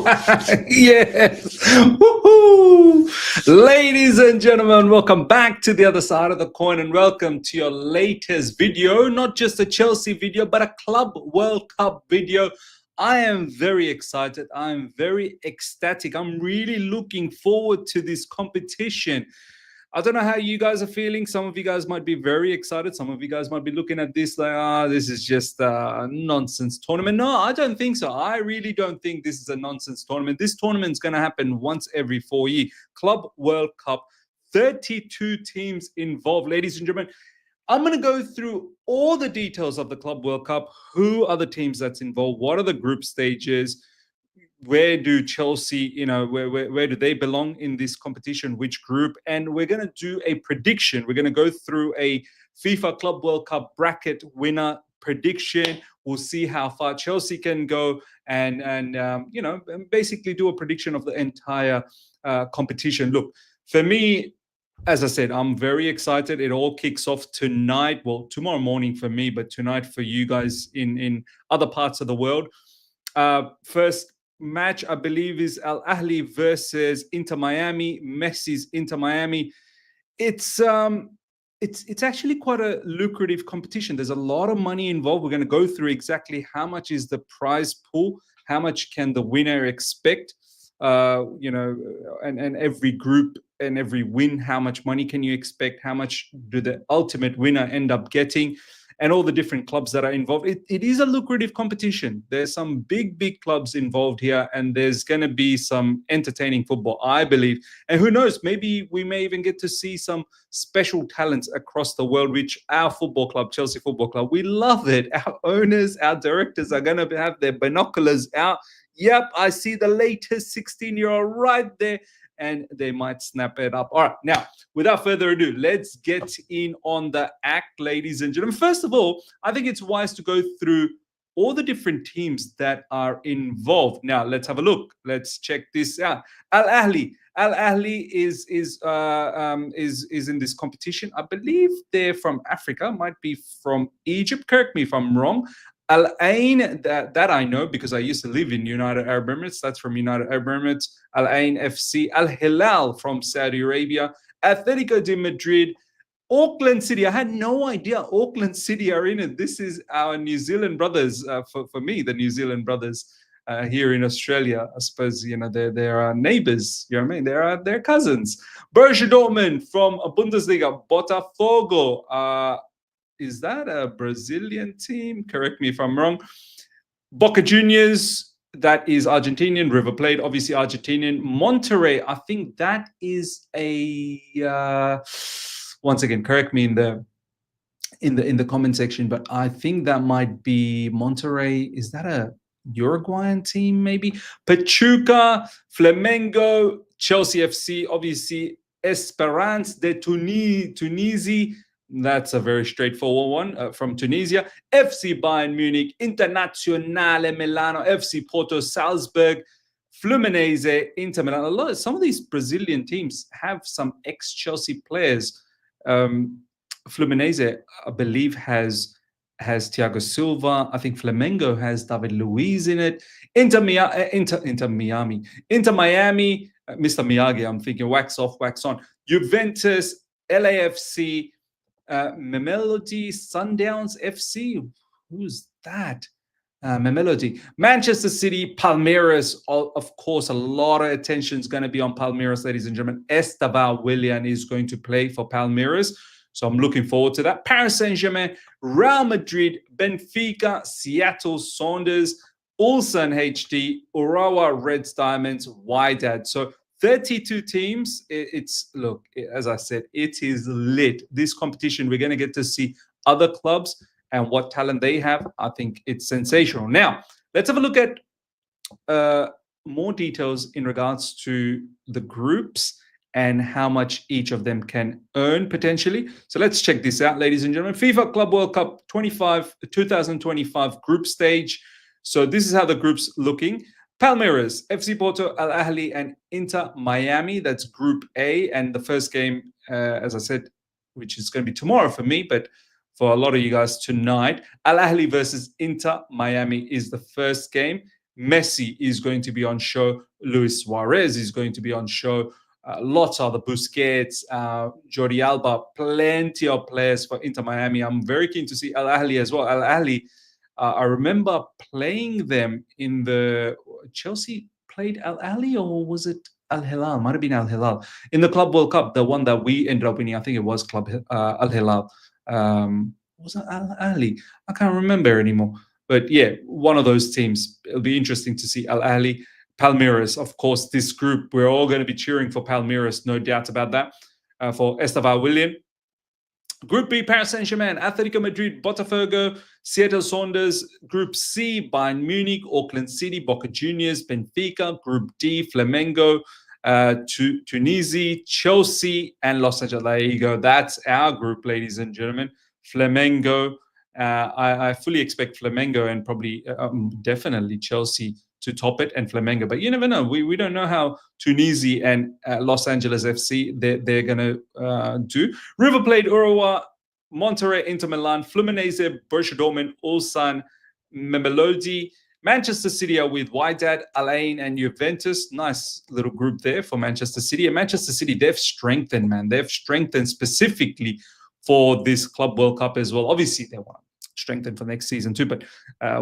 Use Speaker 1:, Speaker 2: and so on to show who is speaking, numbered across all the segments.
Speaker 1: Yes. Woohoo. Ladies and gentlemen, welcome back to the other side of the coin and welcome to your latest video, not just a Chelsea video, but a Club World Cup video. I am very excited. I'm very ecstatic. I'm really looking forward to this competition. I don't know how you guys are feeling. Some of you guys might be very excited. Some of you guys might be looking at this like, this is just a nonsense tournament. No, I don't think so. I really don't think this is a nonsense tournament. This tournament is going to happen once every 4 years. Club World Cup, 32 teams involved, ladies and gentlemen. I'm going to go through all the details of the Club World Cup. Who are the teams that's involved? What are the group stages? Where do Chelsea, where do they belong in this competition, which group? And we're going to do a prediction. We're going to go through a FIFA Club World Cup bracket winner prediction. We'll see how far Chelsea can go and basically do a prediction of the entire competition. Look, for me, as I said, I'm very excited. It all kicks off tonight. Well, tomorrow morning for me, but tonight for you guys in other parts of the world. First match, I believe, is Al Ahly versus Inter Miami. Messi's Inter Miami. It's actually quite a lucrative competition. There's a lot of money involved. We're going to go through exactly how much is the prize pool, how much can the winner expect, and every group and every win, how much money can you expect, how much do the ultimate winner end up getting, and all the different clubs that are involved. It is a lucrative competition. There's some big clubs involved here, and there's going to be some entertaining football, I believe. And who knows, maybe we may even get to see some special talents across the world, which our football club, Chelsea Football Club, we love it. Our owners, our directors are going to have their binoculars out. Yep, I see the latest 16-year-old right there, and they might snap it up. All right, now, without further ado, let's get in on the act, ladies and gentlemen. First of all, I think it's wise to go through all the different teams that are involved. Now, let's have a look. Let's check this out. Al Ahly. Al Ahly is in this competition. I believe they're from Africa, might be from Egypt. Correct me if I'm wrong. Al Ain, that I know because I used to live in United Arab Emirates. That's from United Arab Emirates. Al Ain FC. Al Hilal from Saudi Arabia. Atletico de Madrid. Auckland City. I had no idea Auckland City are in it. This is our New Zealand brothers. For me, the New Zealand brothers here in Australia. I suppose they're our neighbors. You know what I mean? They're cousins. Borussia Dortmund from Bundesliga. Botafogo. Is that a Brazilian team? Correct me if I'm wrong. Boca Juniors, that is Argentinian. River Plate, obviously Argentinian. Monterrey, I think that is a. Once again, correct me in the comment section, but I think that might be Monterrey. Is that a Uruguayan team? Maybe Pachuca, Flamengo, Chelsea FC, obviously Esperance de Tunisie. That's a very straightforward one from Tunisia. FC Bayern Munich, Internazionale Milano, FC Porto, Salzburg, Fluminense, Inter Milan. Some of these Brazilian teams have some ex-Chelsea players. Fluminense, I believe, has Thiago Silva. I think Flamengo has David Luiz in it. Inter Miami, Mr. Miyagi. I'm thinking wax off, wax on. Juventus, LAFC. Mamelodi Sundowns FC. Who's that? Mamelodi. Manchester City, Palmeiras. Of course, a lot of attention is going to be on Palmeiras, ladies and gentlemen. Esteban Willian is going to play for Palmeiras. So I'm looking forward to that. Paris Saint-Germain, Real Madrid, Benfica, Seattle Sounders, Ulsan HD, Urawa Reds Diamonds, Wydad. So 32 teams. Look, as I said, it is lit. This competition, we're going to get to see other clubs and what talent they have. I think it's sensational. Now, let's have a look at more details in regards to the groups and how much each of them can earn potentially. So let's check this out, ladies and gentlemen. FIFA Club World Cup 2025 group stage. So this is how the group's looking. Palmeiras, FC Porto, Al Ahly, and Inter Miami. That's Group A. And the first game, as I said, which is going to be tomorrow for me, but for a lot of you guys tonight, Al Ahly versus Inter Miami is the first game. Messi is going to be on show. Luis Suarez is going to be on show. Lots of other Busquets, Jordi Alba, plenty of players for Inter Miami. I'm very keen to see Al Ahly as well. Al Ahly, I remember playing them in the Chelsea played Al Ahly, or was it Al Hilal? Might have been Al Hilal in the Club World Cup, the one that we ended up winning. I think it was Club Al Hilal. Was it Al Ahly? I can't remember anymore. But yeah, one of those teams. It'll be interesting to see Al Ahly. Palmeiras, of course, this group, we're all going to be cheering for Palmeiras, no doubt about that, for Estevan Willian. Group B, Paris Saint-Germain, Atletico Madrid, Botafogo, Seattle Sounders. Group C, Bayern Munich, Auckland City, Boca Juniors, Benfica. Group D, Flamengo, Tunisia, Chelsea, and Los Angeles. There you go. That's our group, ladies and gentlemen. Flamengo. I fully expect Flamengo and probably definitely Chelsea to top it, and Flamengo. But you never know. We don't know how Tunisia and Los Angeles FC they're going to do. River Plate, Urawa, Monterrey, Inter Milan, Fluminense, Borussia Dortmund, Ulsan, Mamelodi. Manchester City are with Wydad, Alain, and Juventus. Nice little group there for Manchester City. And Manchester City, they've strengthened, man. They've strengthened specifically for this Club World Cup as well. Obviously, they want to strengthen for next season too, but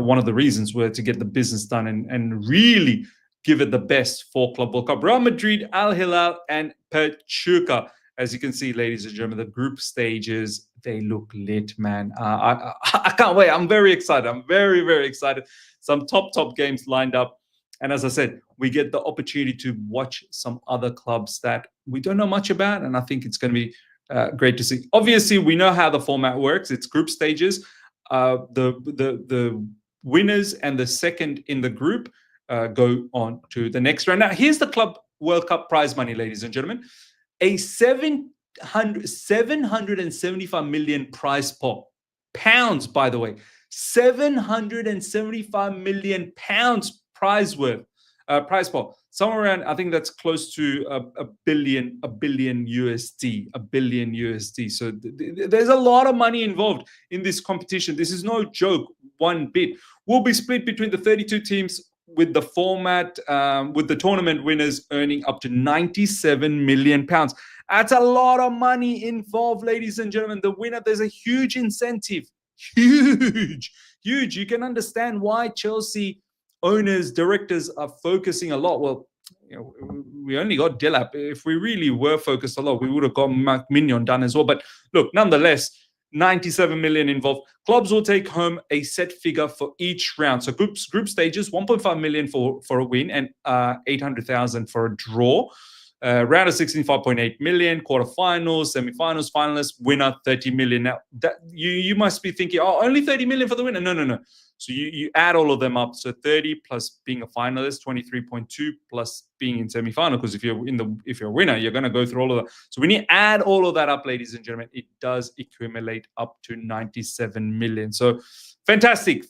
Speaker 1: one of the reasons were to get the business done and really give it the best for Club World Cup. Real Madrid, Al Hilal, and Pachuca. As you can see, ladies and gentlemen, the group stages, they look lit, man. I can't wait. I'm very excited. I'm very, very excited. Some top games lined up. And as I said, we get the opportunity to watch some other clubs that we don't know much about. And I think it's going to be great to see. Obviously, we know how the format works. It's group stages. The winners and the second in the group go on to the next round. Now, here's the Club World Cup prize money, ladies and gentlemen. A 775 million prize pot. Pounds, by the way. 775 million pounds prize pot. Somewhere around, I think that's close to a billion USD. So there's a lot of money involved in this competition. This is no joke, one bit. Will be split between the 32 teams with the format, with the tournament winners earning up to 97 million pounds. That's a lot of money involved, ladies and gentlemen. The winner, there's a huge incentive. Huge. You can understand why Chelsea owners, directors are focusing a lot. Well, we only got Delap. If we really were focused a lot, we would have got Mark Mignon done as well. But look, nonetheless, 97 million involved. Clubs will take home a set figure for each round. So group stages, 1.5 million for a win and 800,000 for a draw. Round of 16, 5.8 million. Quarterfinals, semifinals, finalists, winner 30 million. Now that you must be thinking, oh, only 30 million for the winner. No. So you add all of them up. So 30 plus being a finalist, 23.2 plus being in semifinal. Because if you're a winner, you're going to go through all of that. So when you add all of that up, ladies and gentlemen, it does accumulate up to 97 million. So fantastic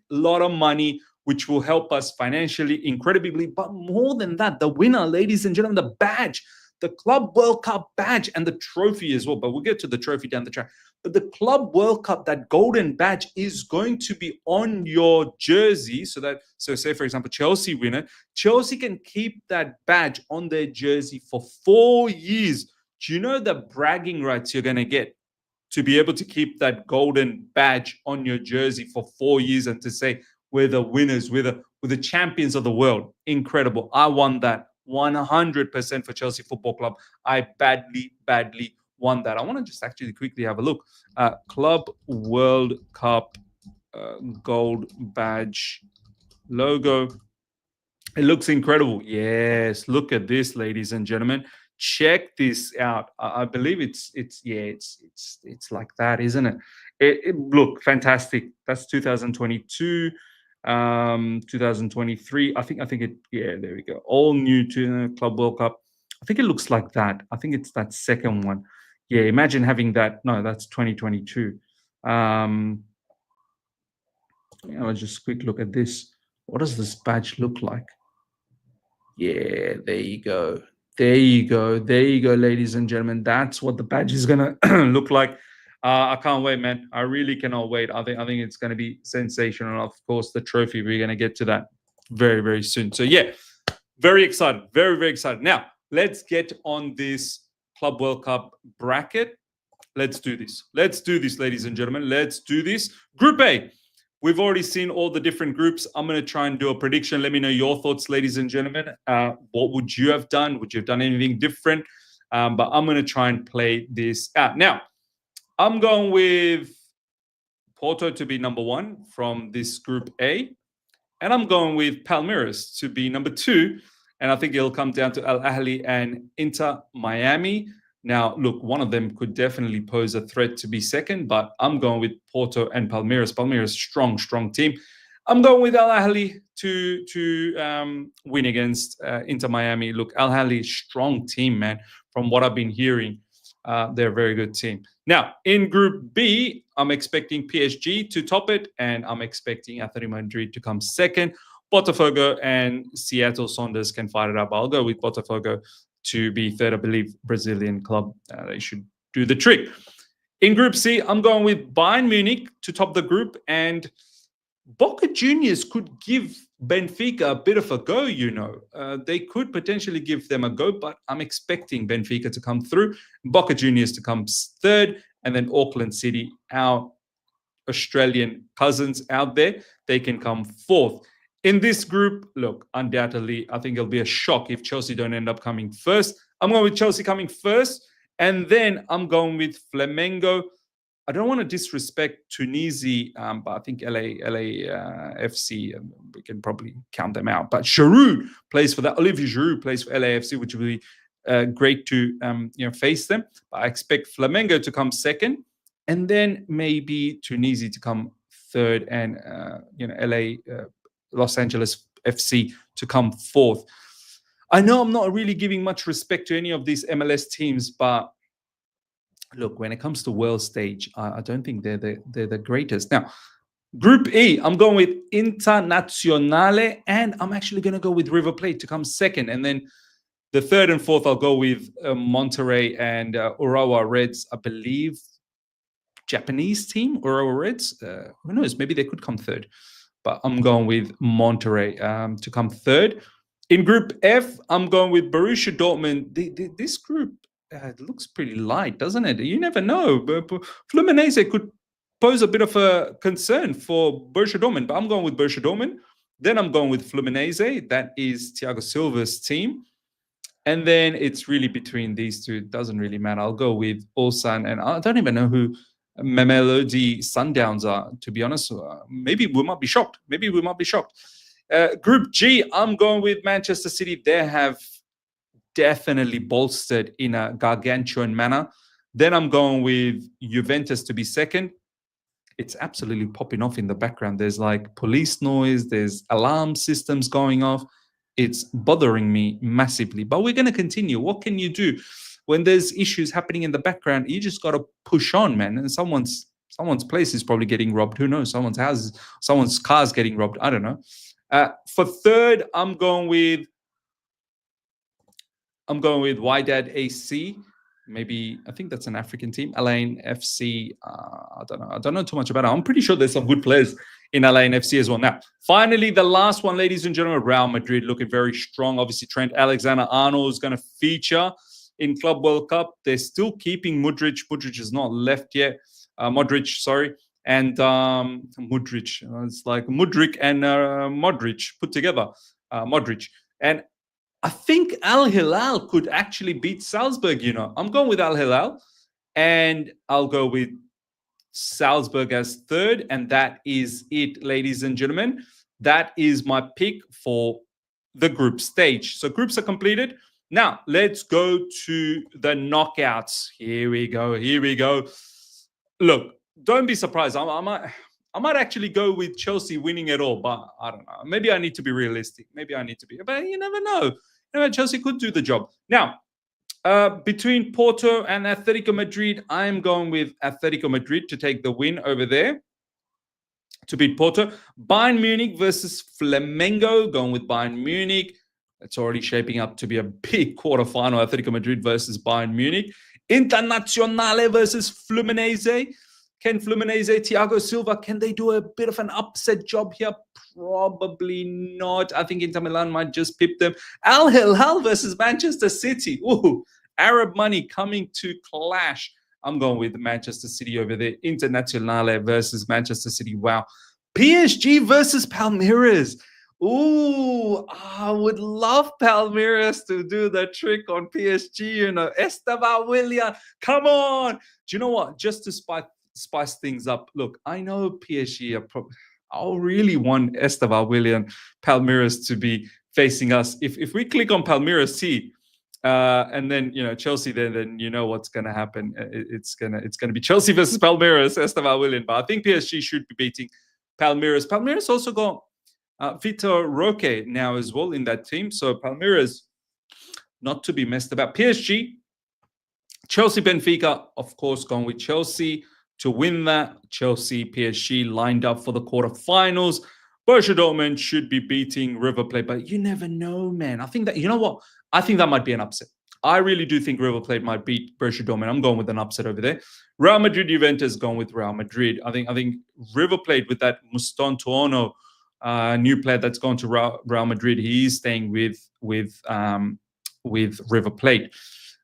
Speaker 1: lot of money, which will help us financially incredibly. But more than that, the winner, ladies and gentlemen, the badge, the Club World Cup badge and the trophy as well. But we'll get to the trophy down the track. But the Club World Cup, that golden badge is going to be on your jersey. So say, for example, Chelsea winner, Chelsea can keep that badge on their jersey for 4 years. Do you know the bragging rights you're going to get to be able to keep that golden badge on your jersey for 4 years and to say, we're the winners, we're the champions of the world? Incredible. I won that 100% for Chelsea Football Club. I badly won that. I want to just actually quickly have a look. Club World Cup gold badge logo. It looks incredible. Yes, look at this, ladies and gentlemen. Check this out. I believe it's like that, isn't it? It look fantastic. That's 2022. 2023. I think it. Yeah, there we go. All new to Club World Cup. I think it looks like that. I think it's that second one. Yeah, imagine having that. No, that's 2022. I'll just quick look at this. What does this badge look like? Yeah, there you go. There you go, ladies and gentlemen. That's what the badge is gonna look like. I can't wait, man. I really cannot wait. I think it's going to be sensational. Of course, the trophy, we're going to get to that very, very soon. So yeah, very excited. Very, very excited. Now, let's get on this Club World Cup bracket. Let's do this. Let's do this, ladies and gentlemen. Let's do this. Group A. We've already seen all the different groups. I'm going to try and do a prediction. Let me know your thoughts, ladies and gentlemen. What would you have done? Would you have done anything different? But I'm going to try and play this out. Now, I'm going with Porto to be number 1 from this Group A. And I'm going with Palmeiras to be number 2. And I think it'll come down to Al Ahly and Inter Miami. Now, look, one of them could definitely pose a threat to be second, but I'm going with Porto and Palmeiras. Palmeiras, strong team. I'm going with Al Ahly to win against Inter Miami. Look, Al Ahly, strong team, man. From what I've been hearing, they're a very good team. Now, in Group B, I'm expecting PSG to top it, and I'm expecting Atletico Madrid to come second. Botafogo and Seattle Sounders can fight it up. I'll go with Botafogo to be third. I believe Brazilian club. They should do the trick. In Group C, I'm going with Bayern Munich to top the group, and Boca Juniors could give Benfica a bit of a go, you know. They could potentially give them a go, but I'm expecting Benfica to come through, Boca Juniors to come third, and then Auckland City, our Australian cousins out there, they can come fourth. In this group, look, undoubtedly, I think it'll be a shock if Chelsea don't end up coming first. I'm going with Chelsea coming first, and then I'm going with Flamengo. I don't want to disrespect Tunisia, but I think LAFC, we can probably count them out. But Giroud plays for that. Olivier Giroud plays for LAFC, which will be great to face them. But I expect Flamengo to come second, and then maybe Tunisia to come third, and Los Angeles FC to come fourth. I know I'm not really giving much respect to any of these MLS teams, but look, when it comes to world stage, I don't think they're the greatest. Now, Group E, I'm going with Internazionale, and I'm actually going to go with River Plate to come second. And then the third and fourth, I'll go with Monterrey and Urawa Reds, I believe. Japanese team, Urawa Reds. Who knows? Maybe they could come third. But I'm going with Monterrey to come third. In Group F, I'm going with Borussia Dortmund. This group it looks pretty light, doesn't it? You never know. Fluminense could pose a bit of a concern for Borussia Dortmund, but I'm going with Borussia Dortmund. Then I'm going with Fluminense. That is Thiago Silva's team. And then it's really between these two. It doesn't really matter. I'll go with Ulsan, and I don't even know who Mamelodi Sundowns are, to be honest. Maybe we might be shocked. Group G, I'm going with Manchester City. They have definitely bolstered in a gargantuan manner. Then I'm going with Juventus to be second. It's absolutely popping off in the background. There's like police noise. There's alarm systems going off. It's bothering me massively. But we're going to continue. What can you do? When there's issues happening in the background, you just got to push on, man. And someone's place is probably getting robbed. Who knows? Someone's house, someone's car's getting robbed. I don't know. For third, I'm going with Wydad AC. Maybe I think that's an African team. Alain FC. I don't know too much about it. I'm pretty sure there's some good players in Alain FC as well. Now, finally, the last one, ladies and gentlemen, Real Madrid looking very strong. Obviously, Trent Alexander-Arnold is going to feature in Club World Cup. They're still keeping Mudryk. Mudryk is not left yet. Modric, sorry. And Mudryk. It's like Mudryk and Modric put together. Modric. And I think Al Hilal could actually beat Salzburg, you know. I'm going with Al Hilal, and I'll go with Salzburg as third, and that is it, ladies and gentlemen. That is my pick for the group stage. So groups are completed. Now, let's go to the knockouts. Here we go. Look, don't be surprised. I might actually go with Chelsea winning it all, but I don't know. Maybe I need to be realistic. But you never know. Chelsea could do the job. Now, between Porto and Atletico Madrid, I'm going with Atletico Madrid to take the win over there to beat Porto. Bayern Munich versus Flamengo, going with Bayern Munich. It's already shaping up to be a big quarterfinal, Atletico Madrid versus Bayern Munich. Internazionale versus Fluminense. Can Fluminense, Thiago Silva, can they do a bit of an upset job here? Probably not. I think Inter Milan might just pip them. Al Hilal versus Manchester City. Ooh, Arab money coming to clash. I'm going with Manchester City over there. Internazionale versus Manchester City. Wow. PSG versus Palmeiras. Ooh, I would love Palmeiras to do the trick on PSG. You know, Esteban Willian, come on. Do you know what? Just to spice things up. Look, I know PSG are I'll really want Esteban Willian, Palmeiras to be facing us. If we click on Palmeiras, see, and then Chelsea, then you know what's gonna happen. It's gonna be Chelsea versus Palmeiras, Esteban Willian. But I think PSG should be beating Palmeiras. Palmeiras also got Vitor Roque now as well in that team. So Palmeiras, not to be messed about. PSG, Chelsea, Benfica, of course, going with Chelsea to win that. Chelsea, PSG lined up for the quarterfinals. Borussia Dortmund should be beating River Plate, but you never know, man. I think that, you know what? I think that might be an upset. I really do think River Plate might beat Borussia Dortmund. I'm going with an upset over there. Real Madrid, Juventus, going with Real Madrid. I think River Plate with that Muston Tuono, new player that's gone to Real Madrid. He is staying with River Plate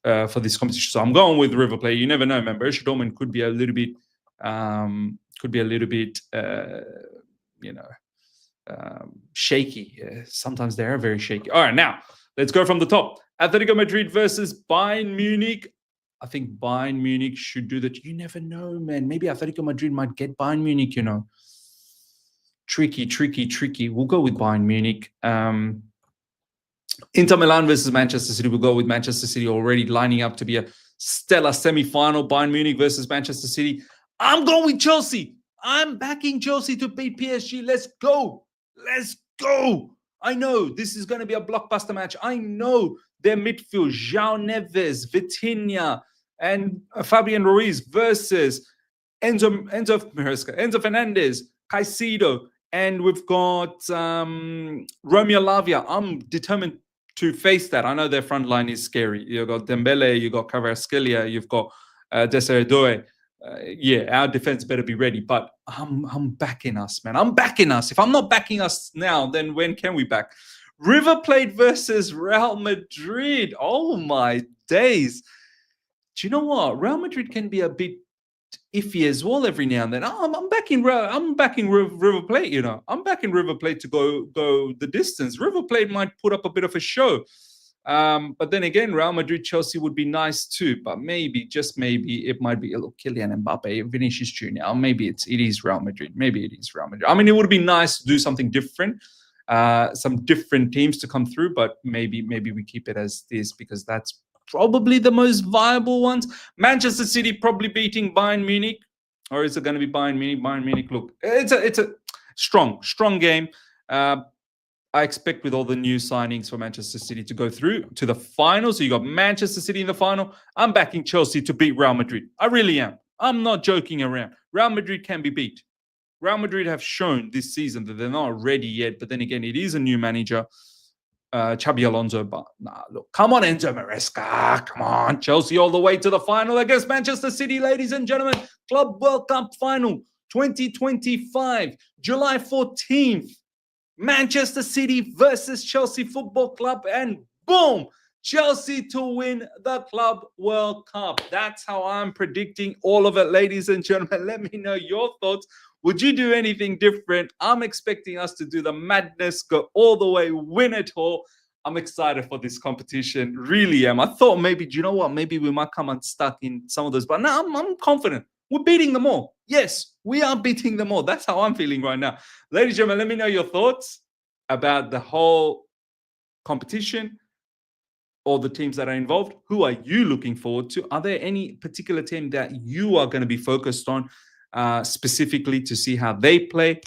Speaker 1: for this competition. So I'm going with River Plate. You never know, man. Borussia Dortmund could be a little bit, shaky. Sometimes they are very shaky. All right, now let's go from the top. Atletico Madrid versus Bayern Munich. I think Bayern Munich should do that. You never know, man. Maybe Atletico Madrid might get Bayern Munich, Tricky. We'll go with Bayern Munich. Inter Milan versus Manchester City. We'll go with Manchester City already lining up to be a stellar semi-final. Bayern Munich versus Manchester City. I'm going with Chelsea. I'm backing Chelsea to beat PSG. Let's go. I know this is going to be a blockbuster match. I know their midfield, João Neves, Vitinha, and Fabian Ruiz versus Enzo Fernandez, Caicedo, and we've got Romeo Lavia. I'm determined to face that. I know their front line is scary. You've got Dembele, you've got Kvaratskhelia, you've got Desiree Doué. Our defense better be ready. But I'm backing us, man. I'm backing us. If I'm not backing us now, then when can we back? River Plate versus Real Madrid. Oh my days. Do you know what? Real Madrid can be a bit iffy as well every now and then. I'm backing River Plate, I'm backing River Plate to go the distance. River Plate might put up a bit of a show. But then again, Real Madrid, Chelsea would be nice too. But maybe, just maybe, it might be a little Kylian Mbappe, Vinicius Jr. Or maybe it is Real Madrid. Maybe it is Real Madrid. I mean, it would be nice to do something different, some different teams to come through. But maybe we keep it as this because that's probably the most viable ones. Manchester City probably beating Bayern Munich, or is it going to be Bayern Munich? Bayern Munich, look, it's a strong game. I expect with all the new signings for Manchester City to go through to the final. So you got Manchester City in the final. I'm backing Chelsea to beat Real Madrid. I really am. I'm not joking around. Real Madrid can be beat. Real Madrid have shown this season that they're not ready yet. But then again, it is a new manager, Xabi Alonso. But look, come on, Enzo Maresca. Come on, Chelsea all the way to the final against Manchester City, ladies and gentlemen. Club World Cup final 2025, July 14th. Manchester City versus Chelsea Football Club, and boom, Chelsea to win the Club World Cup. That's how I'm predicting all of it, ladies and gentlemen. Let me know your thoughts. Would you do anything different? I'm expecting us to do the madness, go all the way, win it all. I'm excited for this competition. Really am. I thought maybe, do you know what? Maybe we might come unstuck in some of those, but now I'm confident. We're beating them all. Yes, we are beating them all. That's how I'm feeling right now. Ladies and gentlemen, let me know your thoughts about the whole competition, all the teams that are involved. Who are you looking forward to? Are there any particular team that you are going to be focused on specifically to see how they play?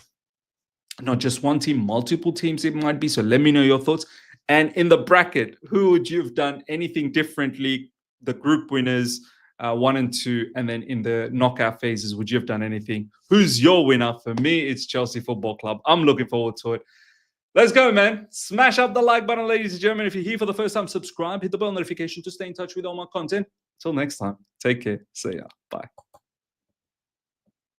Speaker 1: Not just one team, multiple teams it might be. So let me know your thoughts. And in the bracket, who would you have done anything differently? The group winners, 1 and 2, and then in the knockout phases, would you have done anything? Who's your winner? For me, it's Chelsea Football Club. I'm looking forward to it. Let's go, man. Smash up the like button, ladies and gentlemen. If you're here for the first time, subscribe, hit the bell notification to stay in touch with all my content. Till next time, take care. See ya. Bye.